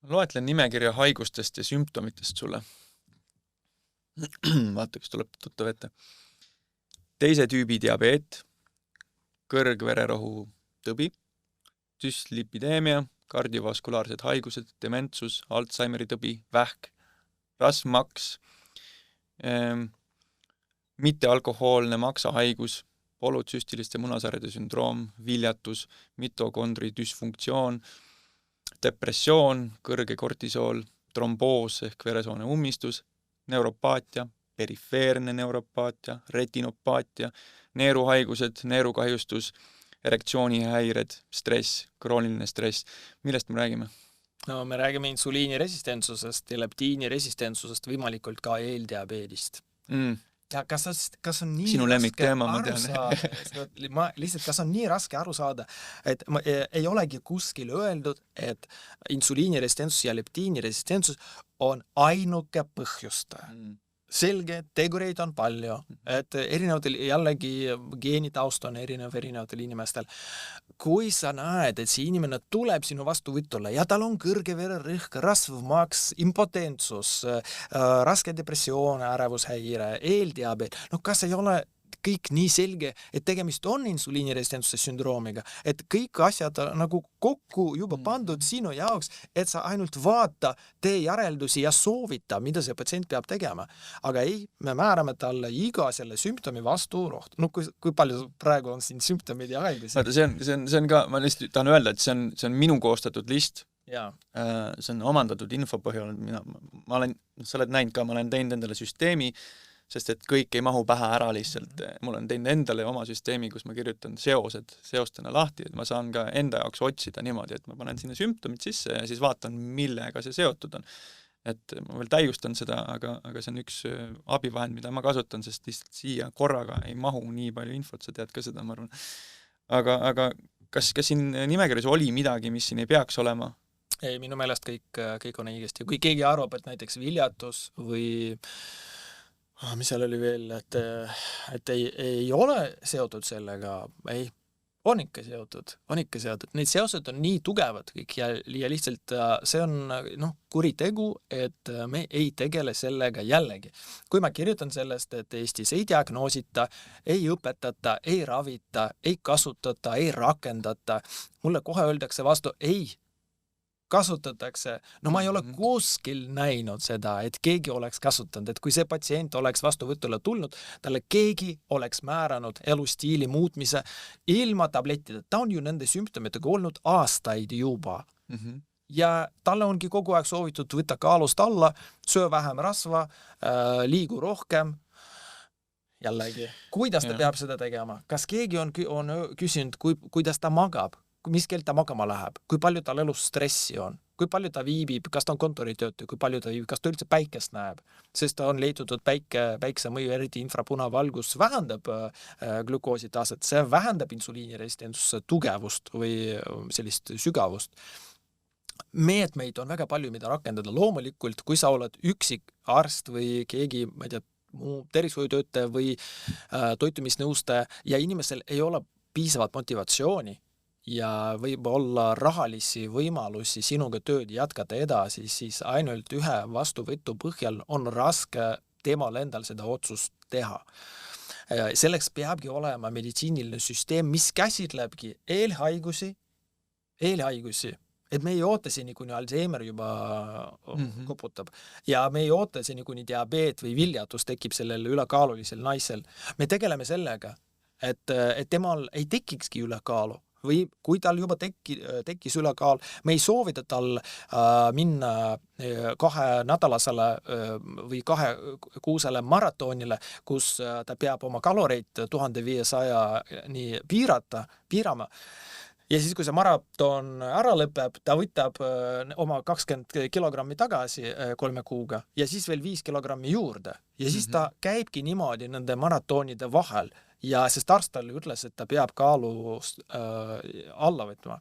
Loetlen nimekirja haigustest ja sümptomitest sulle. Vaata, kas tuleb tuttav ette. Teise tüübi diabeet, kõrgvererohu tõbi, düslipideemia, kardiovaskulaarsed haigused, dementsus, Alzheimeri tõbi, vähk, rasvmaks, mittealkohoolne maksahaigus, polütsüstiliste munasarjade sündroom, viljatus, mitokondri düsfunktsioon, depressioon, kõrge kortisool, tromboos ehk veresoone ummistus, neuropaatia, perifeerne neuropaatia, retinopaatia, neeruhaigused, neerukahjustus, erektsioonihäired, stress, krooniline stress. Millest me räägime? No me räägime insuliiniresistentsusest ja leptiiniresistentsusest, võimalikult ka eeldiabeedist. Ja kas on nii sinu lemmikteema, ma tean. Kas on nii raske aru saada, et ei olegi kuskil öeldud, et insuliiniresistentsus ja leptiiniresistentsus on ainuke põhjustaja. Selge, tegureid on palju, et erinevatel jällegi geenitaust on erinevatel inimestel. Kui sa näed, et see inimene tuleb sinu vastuvõtule ja tal on kõrge vererõhk, rasvmaks, impotentsus, raske depressioon, ärevushäire, eeldiabeet, kas ei ole kõik nii selge, et tegemist on insuliiniresistentsuse sündroomiga, et kõik asjad nagu kokku juba pandud sinu jaoks, et sa ainult vaata, tee järeldusi ja soovita, mida see patsient peab tegema. Aga ei, me määrame talle iga selle sümptomi vastu roht. Kui palju praegu on siin sümptomid ja haigusi? See on ka, ma lihtsalt tahan öelda, et see on minu koostatud list. Ja. See on omandatud info põhjal. Sa oled näinud ka, ma olen teinud endale süsteemi, sest et kõik ei mahu pähe ära lihtsalt. Mul on teinud endale oma süsteemi, kus ma kirjutan seostena lahti, et ma saan ka enda jaoks otsida niimoodi, et ma panen sinna sümptomid sisse ja siis vaatan, millega see seotud on. Et ma veel täiustan seda, aga see on üks abivahend, mida ma kasutan, sest lihtsalt siia korraga ei mahu nii palju infot, sa tead ka seda, ma arvan. Aga kas siin nimekirjas oli midagi, mis siin ei peaks olema? Ei, minu meelest kõik on õigesti. Kui keegi arvab, et näiteks viljatus või mis seal oli veel, et ei ole seotud sellega, ei, on ikka seotud. Need seosed on nii tugevad kõik ja lihtsalt see on kuritegu, et me ei tegele sellega jällegi. Kui ma kirjutan sellest, et Eestis ei diagnoosita, ei õpetata, ei ravita, ei kasutata, ei rakendata, mulle kohe öeldakse vastu, ei, kasutatakse. Ma ei ole kuskil näinud seda, et keegi oleks kasutanud, et kui see patsient oleks vastuvõtule tulnud, talle keegi oleks määranud elustiili muutmise ilma tablettida. Ta on ju nende sümptomitega olnud aastaid juba. Ja talle ongi kogu aeg soovitud võtta kaalust alla, söö vähem rasva, liigu rohkem. Jällegi, kuidas ta peab seda tegema? Kas keegi on küsinud, kuidas ta magab? Mis kell ta magama läheb, kui palju tal elus stressi on, kui palju ta viibib, kas ta on kontoritöötaja, kui palju ta viibib, kas ta üldse päikest näeb, sest ta on leitud, et päikse mõju, eriti infrapunavalgus, vähendab glükoosi taset, see vähendab insuliiniresistentsuse tugevust või sellist sügavust. Meetmeid on väga palju, mida rakendada. Loomulikult, kui sa oled üksik arst või keegi, ma ei tea, tervishoiutöötaja või toitumisnõustaja ja inimesel ei ole piisavat motivatsiooni ja võib olla rahalisi võimalusi sinuga tööd jätkata edasi, siis ainult ühe vastuvõtu põhjal on raske temal endal seda otsust teha. Selleks peabki olema meditsiiniline süsteem, mis käsitlebki eelhaigusi, et me ei oota seni, kuni Alzheimer juba koputab ja me ei oota seni, kuni diabeet või viljatus tekib sellel ülekaalulisel naisel. Me tegeleme sellega, et temal ei tekikski ülekaalu või kui tal juba tekkis ülekaal, me ei soovita tal minna 2 nädalasele või 2 kuusele maratonile, kus ta peab oma kaloreid 1500 nii piirama. Ja siis, kui see maraton ära lõpeb, ta võtab oma 20 kilogrammi tagasi 3 kuuga ja siis veel 5 kilogrammi juurde. Ja siis ta käibki niimoodi nende maratonide vahel. Ja sest arst talle ütles, et ta peab kaalu alla võtma.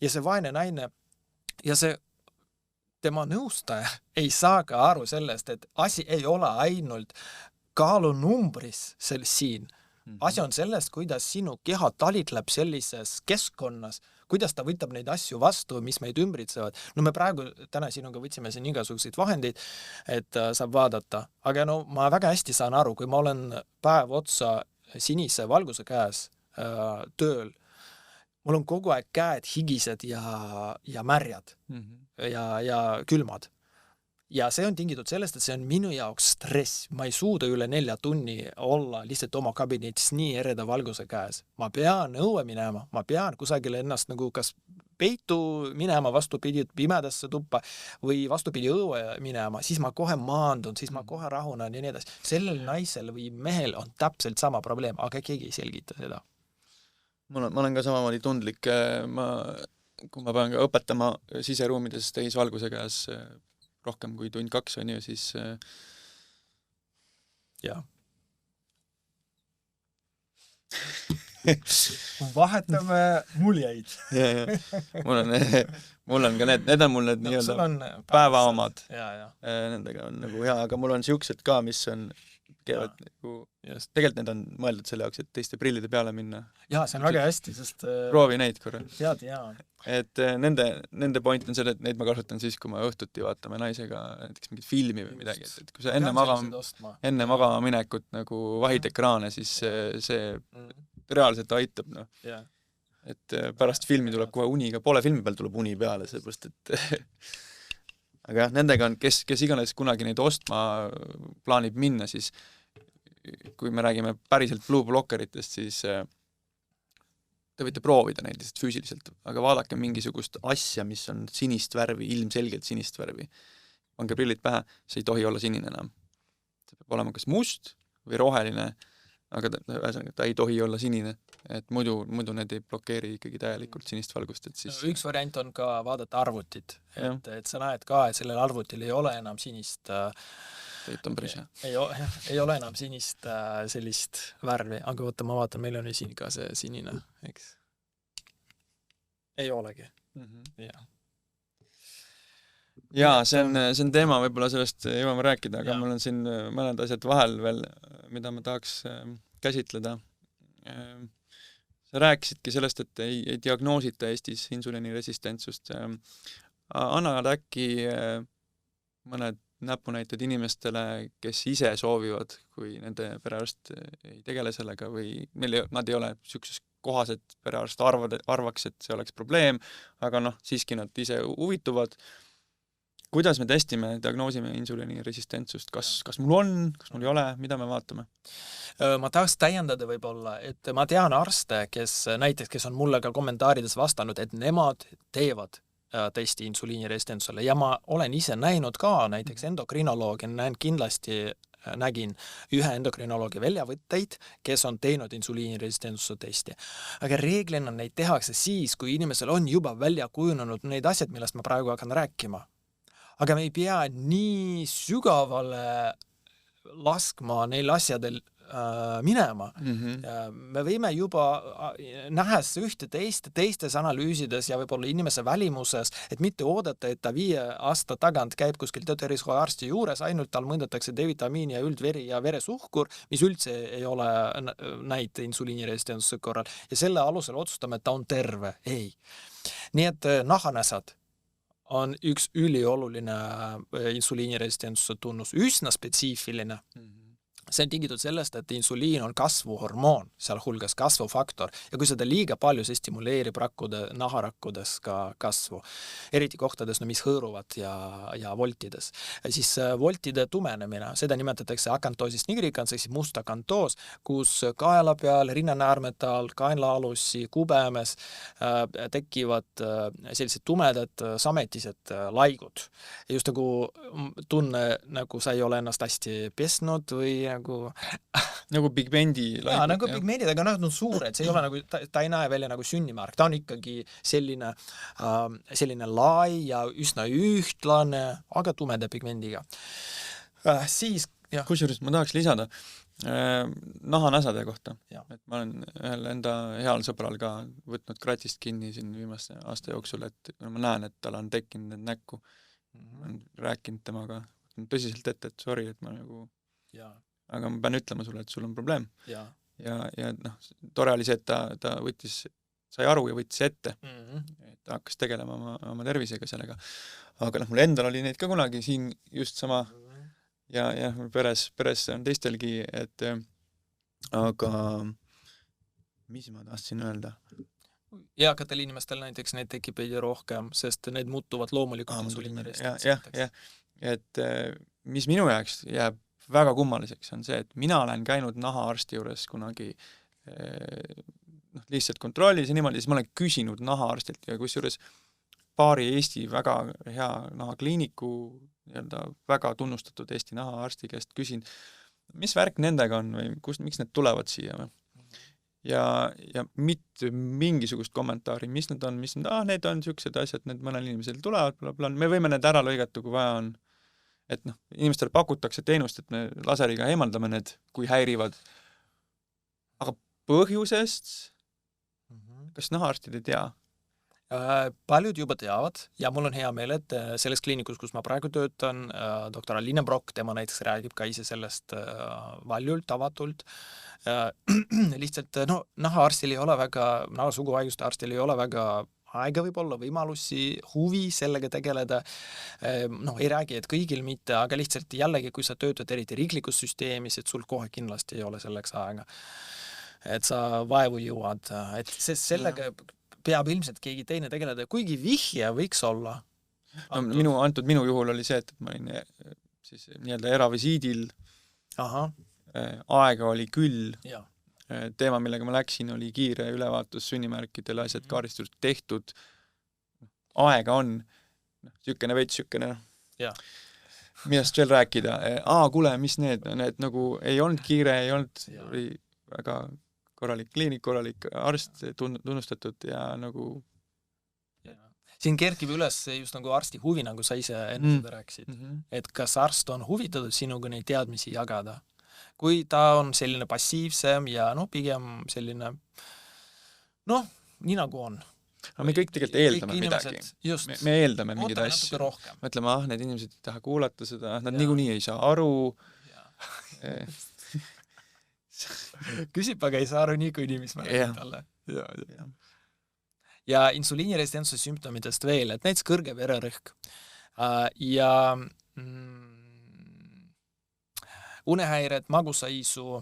Ja see vaene naine ja see tema nõustaja ei saa ka aru sellest, et asi ei ole ainult kaalunumbris siin. Asi on sellest, kuidas sinu keha talitleb sellises keskkonnas, kuidas ta võtab neid asju vastu, mis meid ümbritsevad. No me praegu täna sinuga võtsime siin igasuguseid vahendeid, et saab vaadata, aga no ma väga hästi saan aru, kui ma olen päev otsa sinise valguse käes tööl, mul on kogu aeg käed higised ja märjad ja külmad. Ja see on tingitud sellest, et see on minu jaoks stress. Ma ei suuda üle 4 tunni olla lihtsalt oma kabinetis nii ereda valguse käes. Ma pean õue minema, ma pean kusagile ennast nagu kas peitu minema vastupidi pimedasse tuppa või vastupidi õue minema, siis ma kohe maandun, siis ma kohe rahunen ja nii edasi. Sellel naisel või mehel on täpselt sama probleem, aga keegi ei selgita seda. Ma olen ka samamoodi tundlik, kui ma pean ka õpetama siseruumides täisvalguse käes rohkem kui 1-2 on ju, siis jah. Vahetame muljeid. Mul on ka need on mul need nii-öelda päeva omad. Nendega on nagu hea, aga mul on siuksed ka, mis on keevad nagu, tegelikult need on mõeldud selle jaoks, et teiste prillide peale minna. Jaa, see on väga hästi, sest proovi neid korra. Tead, jaa. Et nende point on selle, et neid ma kasutan siis, kui ma õhtuti vaatame naisega näiteks mingit filmi või midagi, et kui sa enne magama minekut nagu vahid ekraane, siis see reaalselt aitab, noh. Et pärast filmi tuleb kohe uni, ka poole filmi peal tuleb uni peale, seepärast, et aga jah, nendega on, kes iganes kunagi neid ostma plaanib minna, siis kui me räägime päriselt Blue Blockeritest, siis te võite proovida neid lihtsalt füüsiliselt, aga vaadake mingisugust asja, mis on sinist värvi, ilmselgelt sinist värvi. Pange prillid pähe, see ei tohi olla sinine enam. See peab olema kas must või roheline, aga ta ei tohi olla sinine, et muidu need ei blokeeri ikkagi täielikult sinist valgust. Et siis... Üks variant on ka vaadata arvutit, et sa näed ka, et sellel arvutil ei ole enam sinist ei ole enam sinist sellist värvi, aga võtta, ma vaatan, meil on siin ka see sinine, eks? Ei olegi. Jaa, see on teema, võib-olla sellest jõuame rääkida, aga mul on siin mõned asjad vahel veel, mida ma tahaks käsitleda. Sa rääkisidki sellest, et ei diagnoosita Eestis insuliiniresistentsust. Annad äkki mõned näpunäited inimestele, kes ise soovivad, kui nende perearst ei tegele sellega või nad ei ole sükses kohas, et perearst arvaks, et see oleks probleem, aga siiski nad ise huvituvad. Kuidas me testime, diagnoosime insuliiniresistentsust? Kas mul on, kas mul ei ole, mida me vaatame? Ma tahaks täiendada võib-olla, et ma tean arste, kes on mulle ka kommentaarides vastanud, et nemad teevad testi insuliiniresistentsusele ja ma olen ise näinud ka näiteks endokrinoloogi, nägin ühe endokrinoloogi väljavõtteid, kes on teinud insuliiniresistentsuse testi. Aga reeglina neid tehakse siis, kui inimesel on juba välja kujunenud need asjad, millest ma praegu hakkan rääkima. Aga me ei pea nii sügavale laskma neil asjadel minema. Me võime juba nähes ühte teistes analüüsides ja võib-olla inimese välimuses, et mitte oodata, et ta 5 aasta tagant käib kuskil tervishoiuarsti juures, ainult tal mõõdetakse D-vitamiini ja üldveri ja veresuhkur, mis üldse ei ole näite insuliiniresistentsuse korral. Ja selle alusel otsustame, et ta on terve. Ei. Nii et nahanäsad on üks ülioluline insuliiniresistentsuse tunnus, üsna spetsiifiline. See on tingitud sellest, et insuliin on kasvuhormoon, sealhulgas kasvufaktor, ja kui seda liiga palju, see stimuleerib naharakkudes ka kasvu, eriti kohtades, mis hõõruvad ja voltides. Siis voltide tumenemine, seda nimetatakse akantoosist nigricans, ehk siis must akantoos, kus kaela peal, rinnanäärmete all, kaenlaalussi, kubemes tekivad sellised tumedad sametised laigud. Just nagu tunne, nagu sa ei ole ennast hästi pesnud või nagu pigmendi laigud. Jaa, nagu pigmendid, aga nad on suured, see ei ole nagu, ta ei näe välja nagu sünnimärk, ta on ikkagi selline lai ja üsna ühtlane, aga tumeda pigmendiga. Siis, jah. Kusjuures ma tahaks lisada nahanäsade kohta, et ma olen ühel enda heal sõbral ka võtnud kratist kinni siin viimaste aasta jooksul, et ma näen, et tal on tekkinud need näkku. Ma olen rääkinud temaga tõsiselt ette, et sorry, et ma nagu aga ma pean ütlema sulle, et sul on probleem. Ja tore oli see, et ta võttis sai aru ja võttis ette, et hakkas tegelema oma tervisega sellega. Aga mul endal oli neid ka kunagi siin just sama ja peres on teistelgi, et aga mis ma tahtsin öelda? Eakatel inimestel näiteks neid tekib veidi rohkem, sest need muutuvad loomulikult insuliiniresistenseks. Jah. Et mis minu jaoks jääb väga kummaliseks on see, et mina olen käinud nahaarsti juures kunagi lihtsalt kontrollis ja niimoodi, siis ma olen küsinud nahaarstilt ja kusjuures paari Eesti väga hea nahakliiniku, väga tunnustatud Eesti nahaarsti käest küsin, mis värk nendega on või miks need tulevad siia või? Ja mitte mingisugust kommentaari, mis need on, need on siuksed asjad, need mõnel inimesel tulevad, me võime need ära lõigata, kui vaja on. Et inimestele pakutakse teenust, et me laseriga eemaldame need, kui häirivad. Aga põhjusest, kas nahaarstid ei tea? Paljud juba teavad ja mul on hea meel, et selles kliinikus, kus ma praegu töötan, doktor Aline Brock, tema näiteks räägib ka ise sellest valjult, avatult. Lihtsalt nahaarstil ei ole väga, nahasuguhaiguste arstil ei ole väga aega võib-olla, võimalusi, huvi sellega tegeleda. Ei räägi, et kõigil mitte, aga lihtsalt jällegi, kui sa töötad eriti riiklikus süsteemis, et sul kohe kindlasti ei ole selleks aega. Et sa vaevu jõuad, et sellega peab ilmselt keegi teine tegeleda, kuigi vihje võiks olla. Minu juhul oli see, et ma olin siis nii-öelda eravisiidil. Aega oli küll. Teema, millega ma läksin, oli kiire ülevaatus, sünnimärkidele, asjad karistused tehtud. Aega on. Sükene. Millest veel rääkida? Kuule, mis need nagu ei olnud kiire, ei olnud oli väga korralik kliinik, korralik arst tunnustatud ja nagu... Siin kerkib üles just nagu arsti huvi, nagu sa ise enne seda rääkisid. Et kas arst on huvitatud sinuga neid teadmisi jagada? Kui ta on selline passiivsem ja pigem selline, nii nagu on. Me kõik tegelikult eeldame midagi. Me eeldame mingeid asju. Mõtleme, need inimesed ei taha kuulata seda, nad niikuinii ei saa aru. Küsib, aga ei saa aru niikuinii, mis ma räägin talle. Ja insuliiniresistentsuse sümptomidest veel, et näiteks kõrge vererõhk ja unehäired, magusaisu,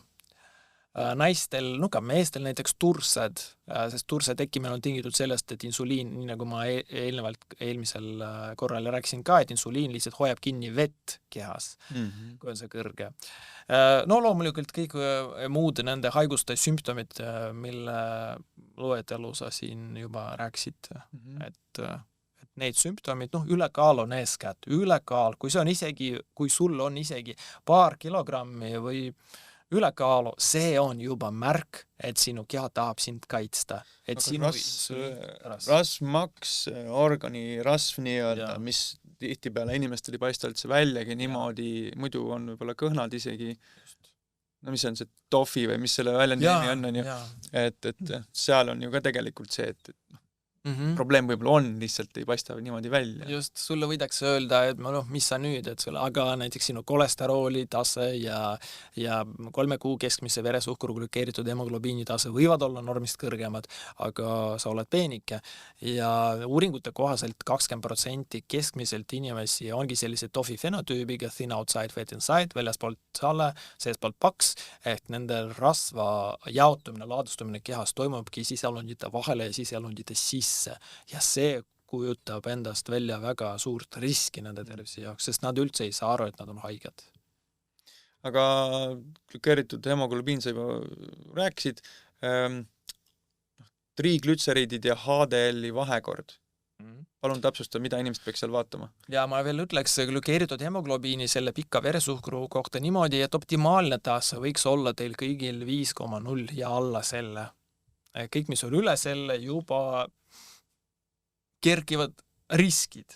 naistel, ka meestel näiteks tursed, sest turse tekkimine on tingitud sellest, et insuliin, nii nagu ma eelmisel korral rääkisin ka, et insuliin lihtsalt hoiab kinni vett kehas, kui on see kõrge. Loomulikult kõik muud nende haiguste sümptomid, mille loetelu sa siin juba rääksid, et neid sümptomid, ülekaal on eeskätt, ülekaal, kui sul on isegi paar kilogrammi või ülekaalu, see on juba märk, et sinu keha tahab sind kaitsta. Et rasvmaks, organi rasv nii-öelda, mis tihtipeale inimestel ei paista üldse väljagi niimoodi, muidu on võib-olla kõhnad isegi, mis on see tofi või mis selle välja nimi on ju, et seal on ju ka tegelikult see, et probleem võib-olla on, lihtsalt ei paista niimoodi välja. Just, sulle võidakse öelda, et mis sa nüüd, et sulle, aga näiteks sinu kolesterooli tase ja 3 kuu keskmise veresuhkru glükeeritud hemoglobiini tase võivad olla normist kõrgemad, aga sa oled peenike. Ja uuringute kohaselt 20% keskmiselt inimesi ongi sellise tofi fenotüübiga, thin outside, fat inside, väljaspoolt sale, seespoolt paks, ehk nende rasva jaotumine, laadustumine kehas toimubki siseelundite vahele ja siseelundite sisse. Ja see kujutab endast välja väga suurt riski nende tervise jaoks, sest nad üldse ei saa aru, et nad on haiged. Aga glükeeritud hemoglobiin sa juba rääkisid, triiglütseriidid ja HDL-i vahekord. Palun täpsusta, mida inimesed peaks seal vaatama? Ja ma veel ütleks glükeeritud hemoglobiini selle pika veresuhkru kohta niimoodi, et optimaalne tase võiks olla teil kõigil 5,0 ja alla selle. Kõik, mis on üle selle, juba kerkivad riskid.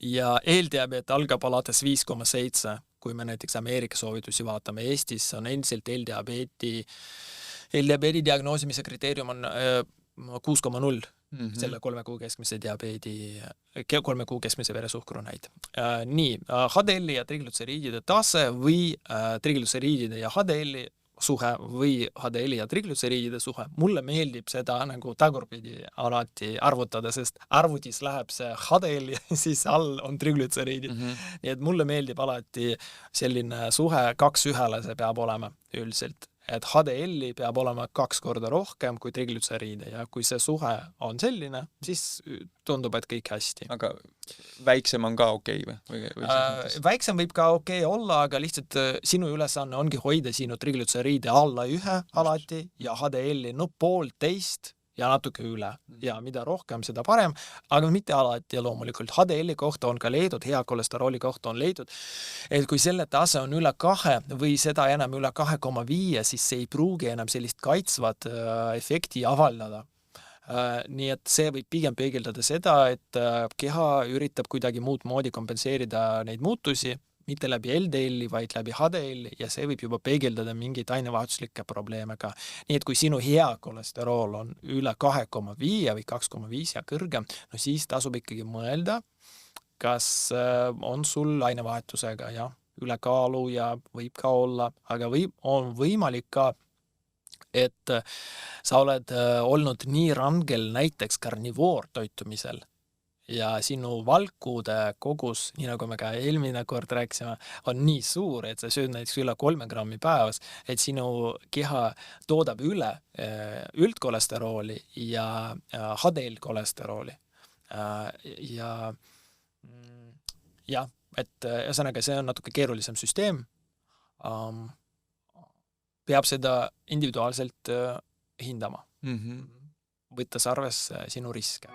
Ja eeldiabeet algab alates 5,7, kui me näiteks Ameerika soovitusi vaatame. Eestis on endiselt eeldiabeedi diagnoosimise kriteerium on 6,0 selle 3 kuu keskmise diabeedi, 3 kuu keskmise veresuhkru näid. Nii, HDL-i ja triglütseriidide tase või triglütseriidide ja HDL-i suhe või HDL ja triglütseriidide suhe, mulle meeldib seda nagu tagurpidi alati arvutada, sest arvutis läheb see HDL ja siis all on triglütseriidid. Nii et mulle meeldib alati selline suhe 2:1 see peab olema üldiselt. Et HDL-i peab olema 2 korda rohkem kui triglütseriide ja kui see suhe on selline, siis tundub, et kõik hästi. Aga väiksem on ka okei või? Väiksem võib ka okei olla, aga lihtsalt sinu ülesanne ongi hoida sinu triglütseriide alla 1 alati ja HDL-i 1,5 ja natuke üle. Ja mida rohkem, seda parem, aga mitte alati ja loomulikult. HDL-i kohta on ka leidnud, hea kolesterooli kohta on leidnud, et kui selle tase on üle 2 või seda enam üle 2,5, siis see ei pruugi enam sellist kaitsvat efekti avaldada. Nii et see võib pigem peegeldada seda, et keha üritab kuidagi muud moodi kompenseerida neid muutusi, mitte läbi LDL-i, vaid läbi HDL-i ja see võib juba peegeldada mingeid ainevahetuslikke probleeme ka. Nii et kui sinu hea kolesterool on üle 2,5 või 2,5 ja kõrgem, no siis tasub ikkagi mõelda, kas on sul ainevahetusega ülekaalu ja võib ka olla, aga on võimalik ka, et sa oled olnud nii rangel näiteks karnivoortoitumisel, ja sinu valkude kogus, nii nagu me ka eelmine kord rääkisime, on nii suur, et sa sööd näiteks üle 3 grammi päevas, et sinu keha toodab üle üldkolesterooli ja HDL-kolesterooli. Ja, et ühesõnaga see on natuke keerulisem süsteem. Peab seda individuaalselt hindama. Võttes arvesse sinu riske.